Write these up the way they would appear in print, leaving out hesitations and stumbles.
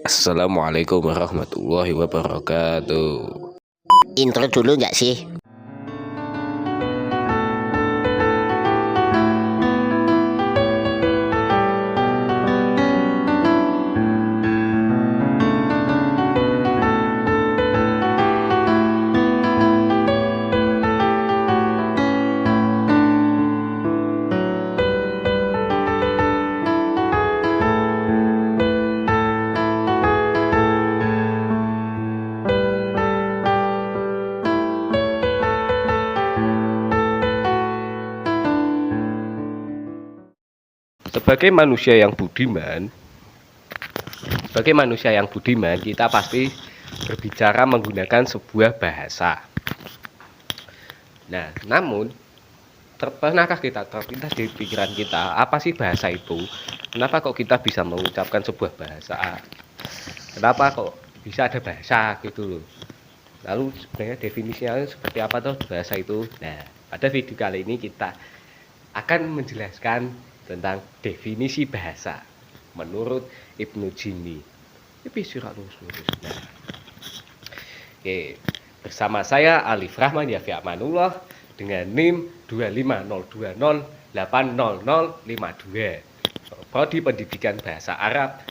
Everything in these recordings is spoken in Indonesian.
Assalamualaikum warahmatullahi wabarakatuh. Intro dulu nggak sih? Sebagai manusia yang budiman, kita pasti berbicara menggunakan sebuah bahasa. Nah, namun pernahkah kita terlintas di pikiran kita, apa sih bahasa itu? Kenapa kok kita bisa mengucapkan sebuah bahasa? Kenapa kok bisa ada bahasa gitu loh? Lalu sebenarnya definisinya seperti apa tuh bahasa itu? Nah, pada video kali ini kita akan menjelaskan tentang definisi bahasa menurut Ibnu Jini. Nah, oke, bersama saya Alif Rahman Yafi Amanullah dengan NIM 25020800052, Prodi Pendidikan Bahasa Arab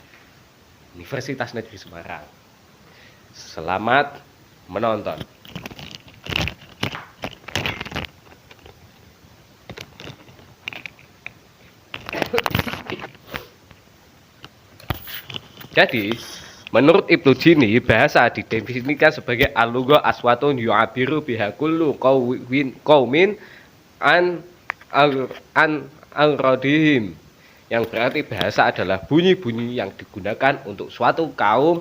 Universitas Negeri Semarang. Selamat menonton. Jadi, menurut Ibnu Jini, bahasa didefinisikan sebagai al-lugha aswatun yu'abiru biha kullu qaumin an al-radihim, yang berarti bahasa adalah bunyi-bunyi yang digunakan untuk suatu kaum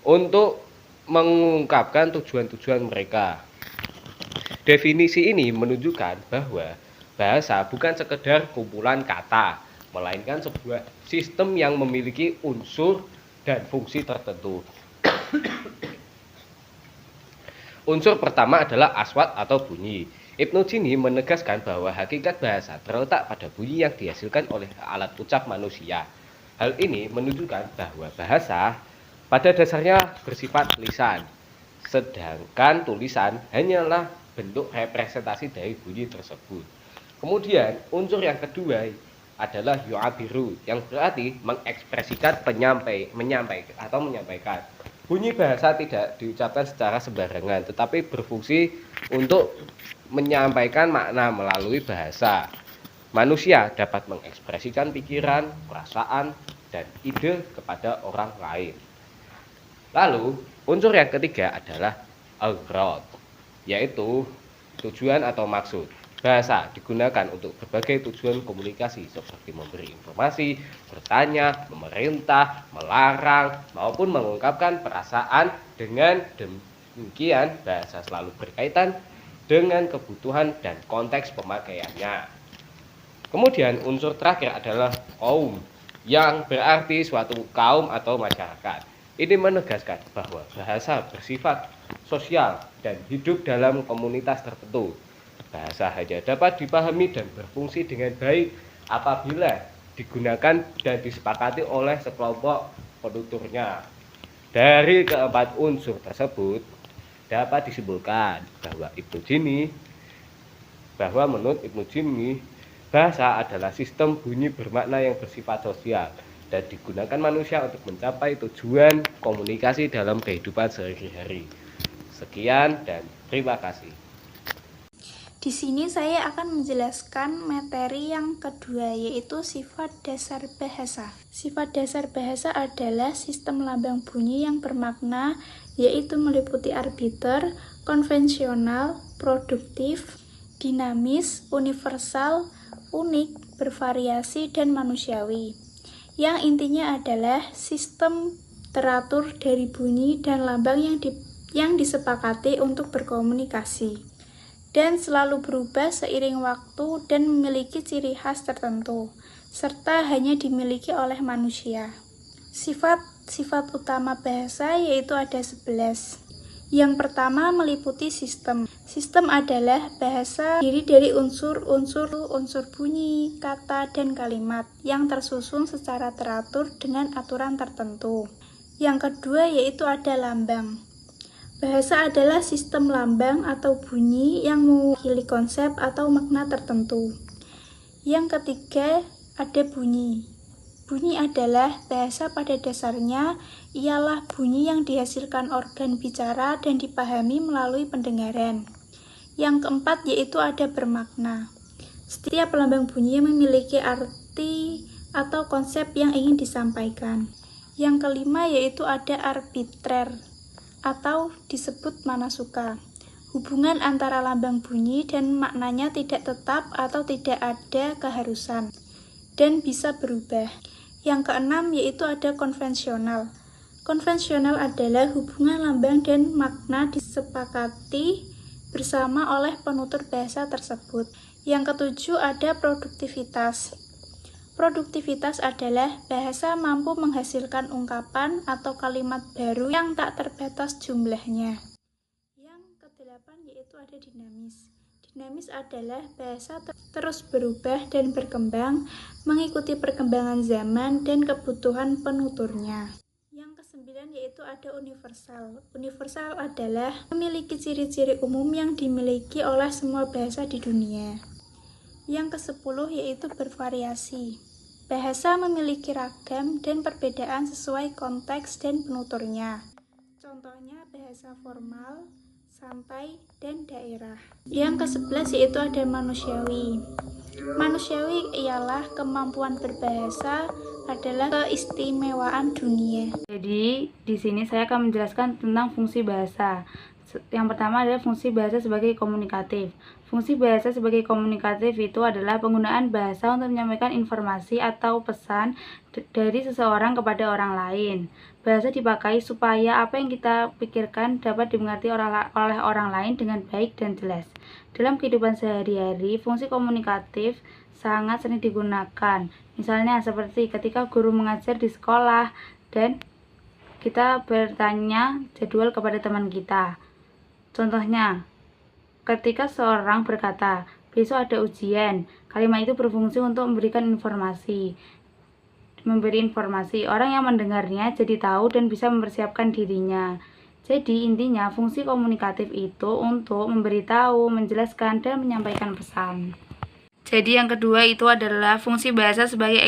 untuk mengungkapkan tujuan-tujuan mereka. Definisi ini menunjukkan bahwa bahasa bukan sekedar kumpulan kata, melainkan sebuah sistem yang memiliki unsur dan fungsi tertentu. Unsur pertama adalah aswat atau bunyi. Ibnu Jini menegaskan bahwa hakikat bahasa terletak pada bunyi yang dihasilkan oleh alat ucap manusia. Hal ini menunjukkan bahwa bahasa pada dasarnya bersifat lisan, sedangkan tulisan hanyalah bentuk representasi dari bunyi tersebut. Kemudian unsur yang kedua adalah yu'abiru, yang berarti mengekspresikan, menyampaikan. Bunyi bahasa tidak diucapkan secara sembarangan, tetapi berfungsi untuk menyampaikan makna melalui bahasa. Manusia dapat mengekspresikan pikiran, perasaan, dan ide kepada orang lain. Lalu, unsur yang ketiga adalah al-ghrad, yaitu tujuan atau maksud. Bahasa digunakan untuk berbagai tujuan komunikasi seperti memberi informasi, bertanya, memerintah, melarang, maupun mengungkapkan perasaan. Dengan demikian, bahasa selalu berkaitan dengan kebutuhan dan konteks pemakaiannya. Kemudian unsur terakhir adalah kaum, yang berarti suatu kaum atau masyarakat. Ini menegaskan bahwa bahasa bersifat sosial dan hidup dalam komunitas tertentu. Bahasa hanya dapat dipahami dan berfungsi dengan baik apabila digunakan dan disepakati oleh sekelompok penuturnya. Dari keempat unsur tersebut dapat disimpulkan bahwa menurut Ibnu Jini, bahasa adalah sistem bunyi bermakna yang bersifat sosial dan digunakan manusia untuk mencapai tujuan komunikasi dalam kehidupan sehari-hari. Sekian dan terima kasih. Di sini saya akan menjelaskan materi yang kedua, yaitu sifat dasar bahasa. Sifat dasar bahasa adalah sistem lambang bunyi yang bermakna, yaitu meliputi arbiter, konvensional, produktif, dinamis, universal, unik, bervariasi, dan manusiawi. Yang intinya adalah sistem teratur dari bunyi dan lambang yang disepakati untuk berkomunikasi dan selalu berubah seiring waktu dan memiliki ciri khas tertentu, serta hanya dimiliki oleh manusia. Sifat utama bahasa yaitu ada 11. Yang pertama meliputi sistem. Sistem adalah bahasa terdiri dari unsur bunyi, kata, dan kalimat yang tersusun secara teratur dengan aturan tertentu. Yang kedua yaitu ada lambang. Bahasa adalah sistem lambang atau bunyi yang mewakili konsep atau makna tertentu. Yang ketiga ada bunyi. Bunyi adalah bahasa pada dasarnya ialah bunyi yang dihasilkan organ bicara dan dipahami melalui pendengaran. Yang keempat yaitu ada bermakna. Setiap lambang bunyi memiliki arti atau konsep yang ingin disampaikan. Yang kelima yaitu ada arbitrer atau disebut manasuka. Hubungan antara lambang bunyi dan maknanya tidak tetap atau tidak ada keharusan dan bisa berubah. Yang keenam yaitu ada konvensional. Konvensional adalah hubungan lambang dan makna disepakati bersama oleh penutur bahasa tersebut. Yang ketujuh ada produktivitas. Produktivitas adalah bahasa mampu menghasilkan ungkapan atau kalimat baru yang tak terbatas jumlahnya. Yang kedelapan yaitu ada dinamis. Dinamis adalah bahasa terus berubah dan berkembang mengikuti perkembangan zaman dan kebutuhan penuturnya. Yang kesembilan yaitu ada universal. Universal adalah memiliki ciri-ciri umum yang dimiliki oleh semua bahasa di dunia. Yang kesepuluh yaitu bervariasi. Bahasa memiliki ragam dan perbedaan sesuai konteks dan penuturnya. Contohnya bahasa formal, santai, dan daerah. Yang ke-11 yaitu ada manusiawi. Manusiawi ialah kemampuan berbahasa adalah keistimewaan dunia. Jadi, di sini saya akan menjelaskan tentang fungsi bahasa. Yang pertama adalah fungsi bahasa sebagai komunikatif. Fungsi bahasa sebagai komunikatif itu adalah penggunaan bahasa untuk menyampaikan informasi atau pesan dari seseorang kepada orang lain. Bahasa dipakai supaya apa yang kita pikirkan dapat dimengerti oleh orang lain dengan baik dan jelas. Dalam kehidupan sehari-hari, fungsi komunikatif sangat sering digunakan. Misalnya seperti ketika guru mengajar di sekolah dan kita bertanya jadwal kepada teman kita. Contohnya, ketika seorang berkata, besok ada ujian, kalimat itu berfungsi untuk memberi informasi. Orang yang mendengarnya jadi tahu dan bisa mempersiapkan dirinya. Jadi intinya fungsi komunikatif itu untuk memberitahu, menjelaskan, dan menyampaikan pesan. Jadi yang kedua itu adalah fungsi bahasa sebagai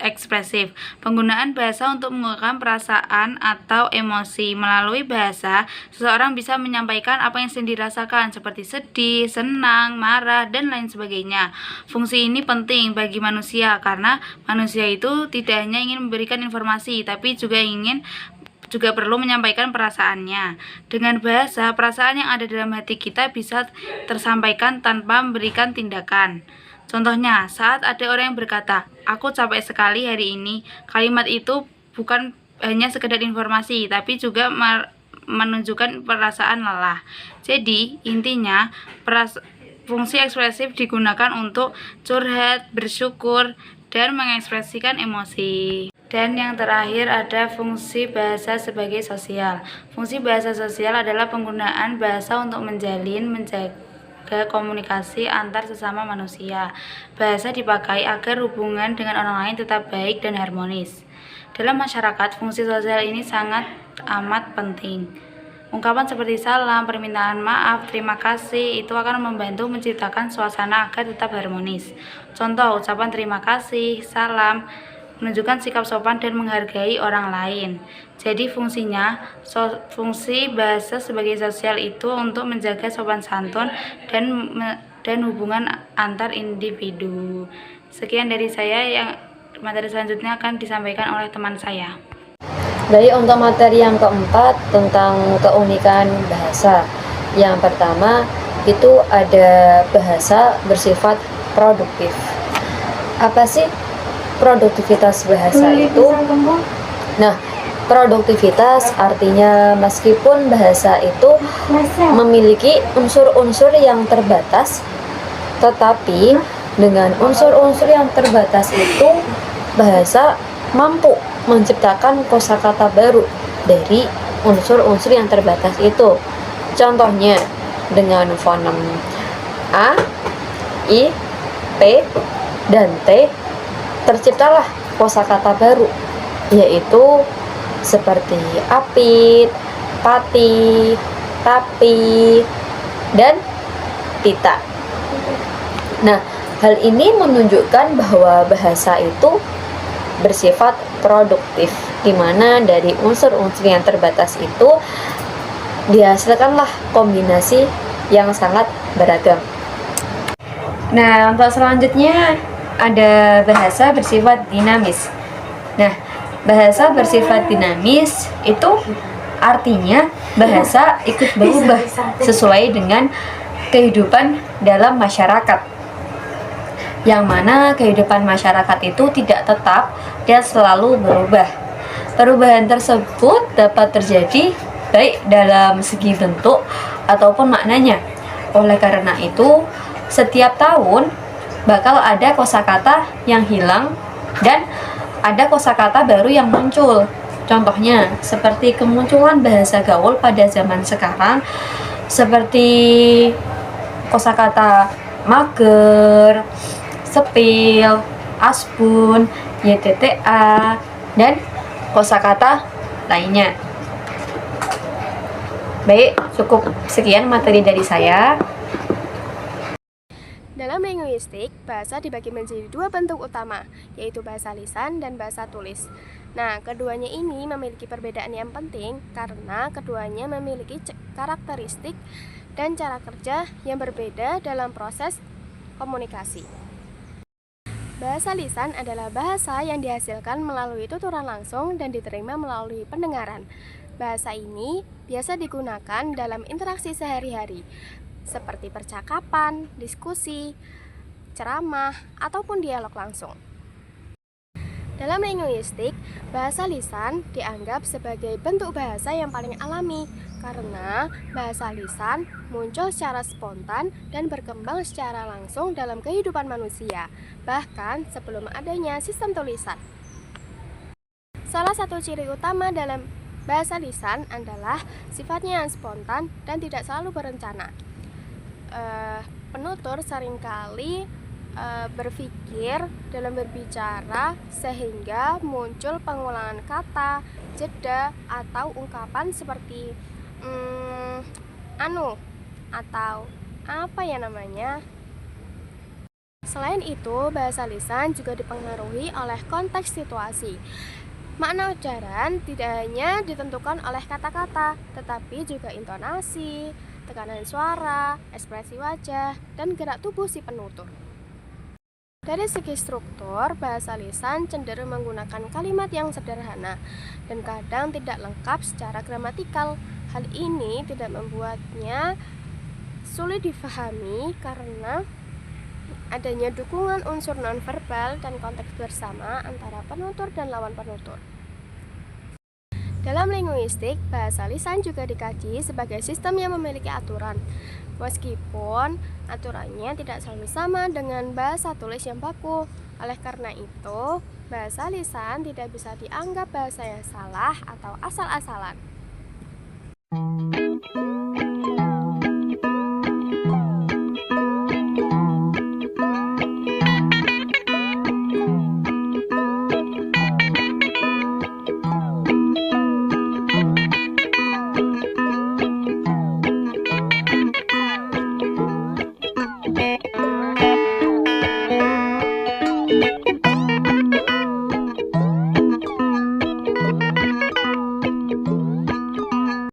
ekspresif. Penggunaan bahasa untuk mengungkapkan perasaan atau emosi. Melalui bahasa, seseorang bisa menyampaikan apa yang sedang dirasakan seperti sedih, senang, marah, dan lain sebagainya. Fungsi ini penting bagi manusia karena manusia itu tidak hanya ingin memberikan informasi, tapi juga perlu menyampaikan perasaannya. Dengan bahasa, perasaan yang ada dalam hati kita bisa tersampaikan tanpa memberikan tindakan. Contohnya, saat ada orang yang berkata, "Aku capek sekali hari ini." Kalimat itu bukan hanya sekedar informasi, tapi juga menunjukkan perasaan lelah. Jadi, intinya fungsi ekspresif digunakan untuk curhat, bersyukur, dan mengekspresikan emosi. Dan yang terakhir ada fungsi bahasa sebagai sosial. Fungsi bahasa sosial adalah penggunaan bahasa untuk menjaga komunikasi antar sesama manusia. Bahasa dipakai agar hubungan dengan orang lain tetap baik dan harmonis. Dalam masyarakat, fungsi sosial ini sangat amat penting. Ungkapan seperti salam, permintaan maaf, terima kasih itu akan membantu menciptakan suasana agar tetap harmonis. Contoh, ucapan terima kasih, salam, menunjukkan sikap sopan dan menghargai orang lain. Jadi fungsi bahasa sebagai sosial itu untuk menjaga sopan santun dan hubungan antar individu. Sekian dari saya, yang materi selanjutnya akan disampaikan oleh teman saya. Jadi untuk materi yang keempat tentang keunikan bahasa. Yang pertama itu ada bahasa bersifat produktif. Apa sih produktivitas bahasa itu? Nah, produktivitas artinya meskipun bahasa itu memiliki unsur-unsur yang terbatas, tetapi dengan unsur-unsur yang terbatas itu bahasa mampu menciptakan kosakata baru dari unsur-unsur yang terbatas itu. Contohnya dengan fonem A, I, P, dan T terciptalah kosakata baru, yaitu seperti apit, pati, tapi, dan tita. Nah, hal ini menunjukkan bahwa bahasa itu bersifat produktif, di mana dari unsur-unsur yang terbatas itu dihasilkanlah kombinasi yang sangat beragam. Nah, untuk selanjutnya ada bahasa bersifat dinamis. Nah, bahasa bersifat dinamis itu artinya bahasa ikut berubah sesuai dengan kehidupan dalam masyarakat, yang mana kehidupan masyarakat itu tidak tetap dan selalu berubah. Perubahan tersebut dapat terjadi baik dalam segi bentuk ataupun maknanya. Oleh karena itu, setiap tahun bakal ada kosakata yang hilang dan ada kosakata baru yang muncul. Contohnya, seperti kemunculan bahasa gaul pada zaman sekarang, seperti kosakata mager, sepil, asbun, YTTA, dan kosakata lainnya. Baik, cukup sekian materi dari saya. Dalam linguistik, bahasa dibagi menjadi dua bentuk utama, yaitu bahasa lisan dan bahasa tulis. Nah, keduanya ini memiliki perbedaan yang penting karena keduanya memiliki karakteristik dan cara kerja yang berbeda dalam proses komunikasi. Bahasa lisan adalah bahasa yang dihasilkan melalui tuturan langsung dan diterima melalui pendengaran. Bahasa ini biasa digunakan dalam interaksi sehari-hari, seperti percakapan, diskusi, ceramah, ataupun dialog langsung. Dalam linguistik, bahasa lisan dianggap sebagai bentuk bahasa yang paling alami karena bahasa lisan muncul secara spontan dan berkembang secara langsung dalam kehidupan manusia, bahkan sebelum adanya sistem tulisan. Salah satu ciri utama dalam bahasa lisan adalah sifatnya yang spontan dan tidak selalu berencana. Penutur seringkali berpikir dalam berbicara sehingga muncul pengulangan kata, jeda, atau ungkapan seperti atau apa ya namanya. Selain itu, bahasa lisan juga dipengaruhi oleh konteks situasi. Makna ujaran tidak hanya ditentukan oleh kata-kata, tetapi juga intonasi, tekanan suara, ekspresi wajah, dan gerak tubuh si penutur. Dari segi struktur, bahasa lisan cenderung menggunakan kalimat yang sederhana dan kadang tidak lengkap secara gramatikal. Hal ini tidak membuatnya sulit difahami karena adanya dukungan unsur nonverbal dan konteks bersama antara penutur dan lawan penutur. Dalam linguistik, bahasa lisan juga dikaji sebagai sistem yang memiliki aturan, meskipun aturannya tidak selalu sama dengan bahasa tulis yang baku. Oleh karena itu, bahasa lisan tidak bisa dianggap bahasa yang salah atau asal-asalan.